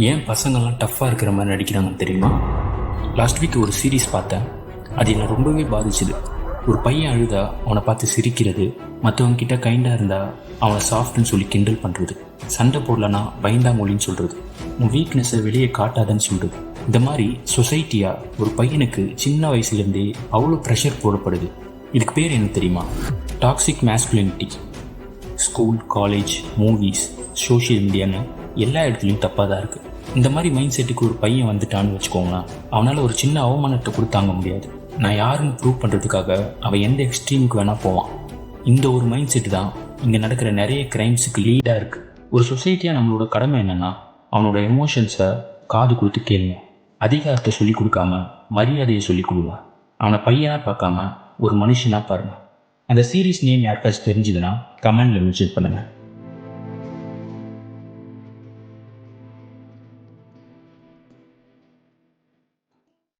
ஏன் பசங்கள்லாம் டஃப்பாக இருக்கிற மாதிரி நடிக்கிறாங்கன்னு தெரியுமா? லாஸ்ட் வீக் ஒரு சீரீஸ் பார்த்தேன். அது என்னை ரொம்பவே பாதிச்சுது. ஒரு பையன் அழுதா அவனை பார்த்து சிரிக்கிறது, மற்றவங்க கிட்ட கைண்டாக இருந்தால் அவனை சாஃப்ட்னு சொல்லி கிண்டல் பண்ணுறது, சண்டை போடலன்னா பயந்தாமொழின்னு சொல்கிறது, உன் வீக்னஸை வெளியே காட்டாதன்னு சொல்கிறது. இந்த மாதிரி சொசைட்டியாக ஒரு பையனுக்கு சின்ன வயசுலேருந்தே அவ்வளோ ப்ரெஷர் போடப்படுது. இதுக்கு பேர் என்ன தெரியுமா? Toxic masculinity. School, college, movies, social மீடியான்னு எல்லா இடத்துலையும் தப்பாக தான் இருக்குது. இந்த மாதிரி மைண்ட் செட்டுக்கு ஒரு பையன் வந்துட்டான்னு வச்சுக்கோங்களேன், அவனால் ஒரு சின்ன அவமானத்தை கூட தாங்க முடியாது. நான் யாருன்னு ப்ரூவ் பண்ணுறதுக்காக அவன் எந்த எக்ஸ்ட்ரீமுக்கு வேணால் போவான். இந்த ஒரு மைண்ட் செட்டு தான் இங்கே நடக்கிற நிறைய க்ரைம்ஸுக்கு லீடாக இருக்குது. ஒரு சொசைட்டியாக நம்மளோட கடமை என்னென்னா, அவனோட எமோஷன்ஸை காது கொடுத்து கேளுங்க. அதிகாரத்தை சொல்லிக் கொடுக்காம மரியாதையை சொல்லிக் கொடுங்க. அவனை பையனாக பார்க்காம ஒரு மனுஷனாக பாருங்கள். அந்த சீரீஸ் நேம் யாருக்காச்சும் தெரிஞ்சுதுன்னா கமெண்டில் மென்ஷன் பண்ணுங்கள்.